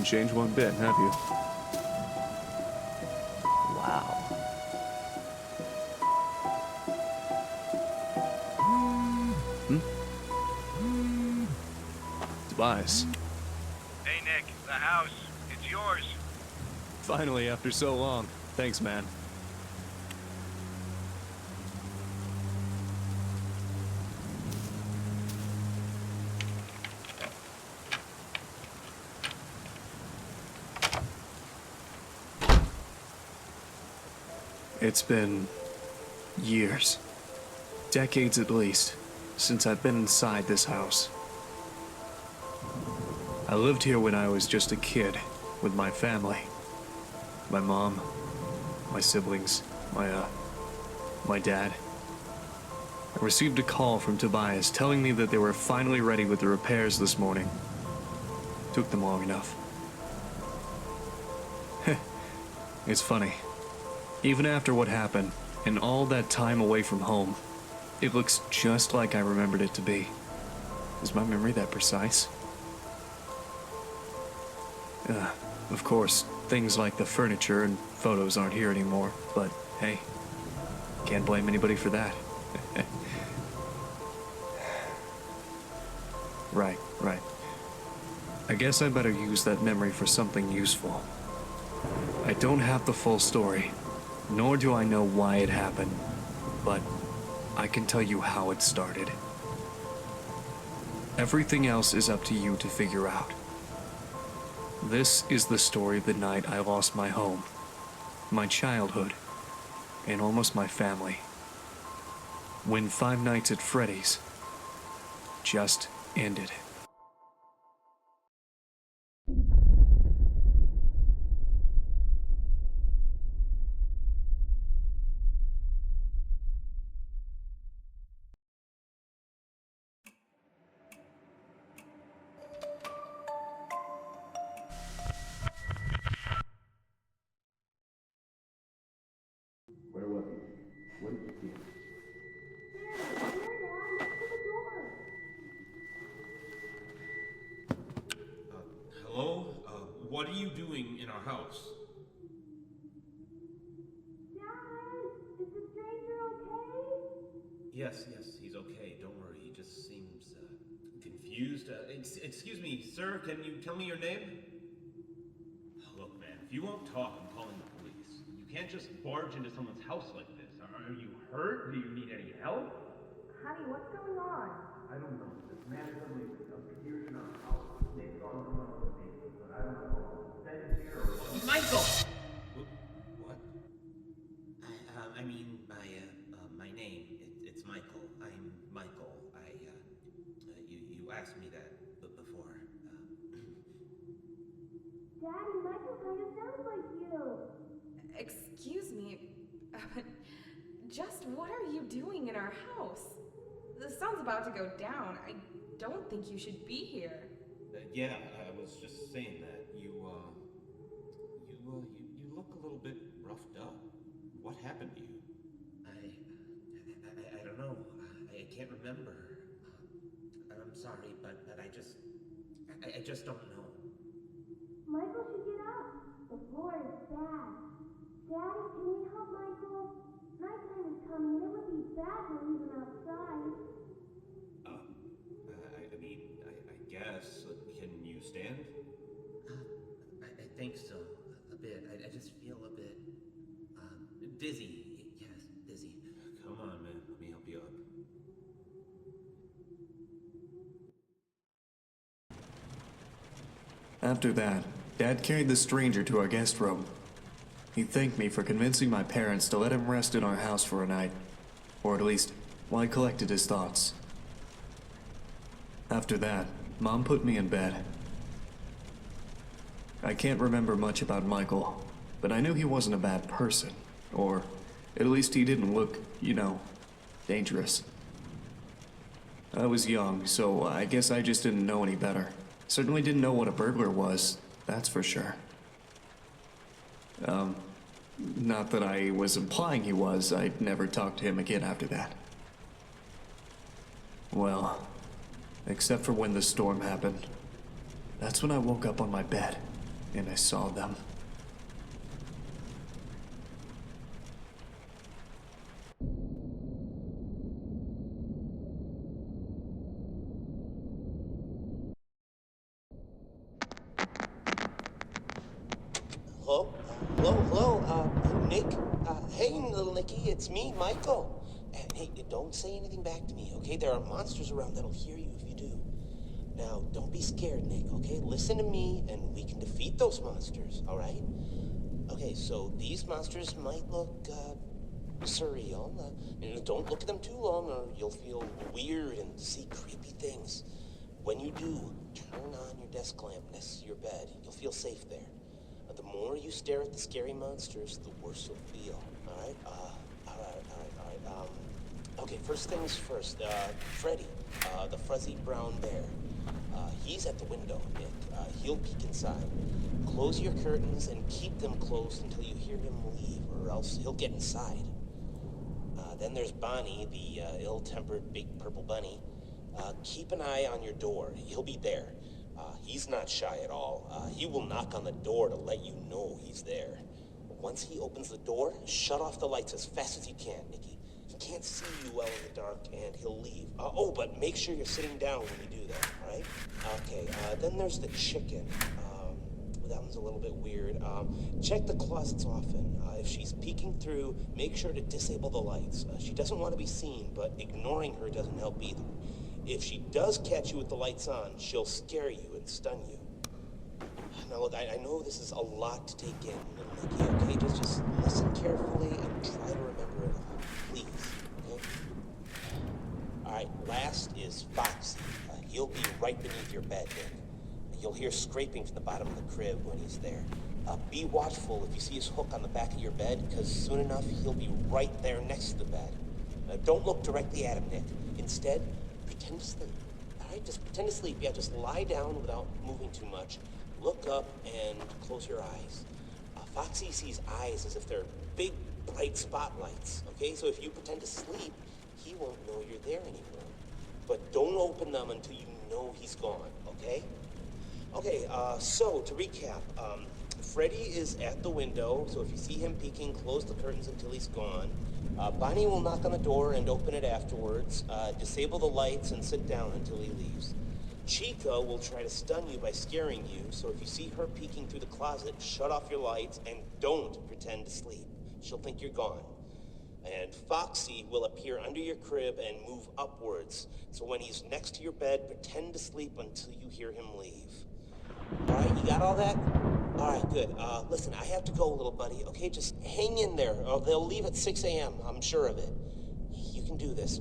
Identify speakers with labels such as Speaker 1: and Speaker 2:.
Speaker 1: change one bit, have you?
Speaker 2: Wow.
Speaker 1: Tobias.
Speaker 3: Hey Nick, the house. It's yours.
Speaker 1: Finally, after so long. Thanks, man. It's been years, decades at least, since I've been inside this house. I lived here when I was just a kid with my family. My mom, my siblings, my dad. I received a call from Tobias telling me that they were finally ready with the repairs this morning. Took them long enough. It's funny. Even after what happened, and all that time away from home, it looks just like I remembered it to be. Is my memory that precise? Of course, things like the furniture and photos aren't here anymore, but hey, can't blame anybody for that. Right. I guess I better use that memory for something useful. I don't have the full story, nor do I know why it happened, but I can tell you how it started. Everything else is up to you to figure out. This is the story of the night I lost my home, my childhood, and almost my family. When Five Nights at Freddy's just ended.
Speaker 4: Where was he? What did you see?
Speaker 5: Hello? What are you doing in our house?
Speaker 6: Dad, is the stranger okay?
Speaker 5: Yes, he's okay. Don't worry. He just seems confused. Excuse me, sir. Can you tell me your name? Look, man, if you won't talk, I'm calling the police. You can't just barge into someone's house like this. Are you hurt? Do you need any help?
Speaker 6: Honey, what's going on?
Speaker 4: I don't know. This man suddenly appeared in our house. Nick saw him come out of the basement, but I don't know. Then he's here or what?
Speaker 5: Michael! What?
Speaker 7: I mean, my name, it's Michael. I'm Michael. You asked me that before.
Speaker 6: Daddy, Michael kind of sounds like you.
Speaker 8: Excuse me, but just what are you doing in our house? The sun's about to go down. I don't think you should be here.
Speaker 5: Yeah, I was just saying that. You look a little bit roughed up. What happened to you?
Speaker 7: I don't know. I can't remember. I'm sorry, but I just don't know.
Speaker 6: Michael should get up. The floor is bad. Daddy, can we help Michael? Nighttime is coming and it would be bad to leave him outside.
Speaker 5: I guess. Can you stand?
Speaker 7: I think so. A bit. I just feel a bit, dizzy. Yes, dizzy.
Speaker 5: Come on, man. Let me help you up.
Speaker 1: After that, Dad carried the stranger to our guest room. He thanked me for convincing my parents to let him rest in our house for a night, or at least while he collected his thoughts. After that, Mom put me in bed. I can't remember much about Michael, but I knew he wasn't a bad person, or at least he didn't look, dangerous. I was young, so I guess I just didn't know any better. Certainly didn't know what a burglar was, that's for sure. Not that I was implying he was. I'd never talked to him again after that. Well, except for when the storm happened. That's when I woke up on my bed, and I saw them.
Speaker 2: Hello? Hello? Nick? Hey, little Nicky, it's me, Michael. And hey, don't say anything back to me, okay? There are monsters around that'll hear you if you do. Now, don't be scared, Nick, okay? Listen to me, and we can defeat those monsters, all right? Okay, so these monsters might look, surreal. Don't look at them too long, or you'll feel weird and see creepy things. When you do, turn on your desk lamp next to your bed. You'll feel safe there. The more you stare at the scary monsters, the worse you'll feel, all right? Okay, first things first. Freddy, the fuzzy brown bear. He's at the window, Nick. He'll peek inside. Close your curtains and keep them closed until you hear him leave, or else he'll get inside. Then there's Bonnie, the ill-tempered big purple bunny. Keep an eye on your door. He'll be there. He's not shy at all. He will knock on the door to let you know he's there. Once he opens the door, shut off the lights as fast as you can, Nicky. He can't see you well in the dark, and he'll leave. But make sure you're sitting down when you do that, all right? Okay, then there's the chicken. That one's a little bit weird. Check the closets often. If she's peeking through, make sure to disable the lights. She doesn't want to be seen, but ignoring her doesn't help either. If she does catch you with the lights on, she'll scare you and stun you. Now look, I know this is a lot to take in, little Nicky, okay? Just listen carefully and try to remember it all, please, okay? Alright, last is Foxy. He'll be right beneath your bed, Nick. You'll hear scraping from the bottom of the crib when he's there. Be watchful if you see his hook on the back of your bed, because soon enough, he'll be right there next to the bed. Don't look directly at him, Nick. Instead, pretend to sleep. All right, just pretend to sleep. Yeah, just lie down without moving too much. Look up and close your eyes. Foxy sees eyes as if they're big, bright spotlights, okay? So if you pretend to sleep, he won't know you're there anymore. But don't open them until you know he's gone, okay? Okay, so to recap, Freddy is at the window, so if you see him peeking, close the curtains until he's gone. Bonnie will knock on the door and open it afterwards. Disable the lights and sit down until he leaves. Chica will try to stun you by scaring you, so if you see her peeking through the closet, shut off your lights and don't pretend to sleep. She'll think you're gone. And Foxy will appear under your crib and move upwards, so when he's next to your bed, pretend to sleep until you hear him leave. All right, you got all that? All right, good. Listen, I have to go, little buddy, okay? Just hang in there. They'll leave at 6 a.m., I'm sure of it. You can do this.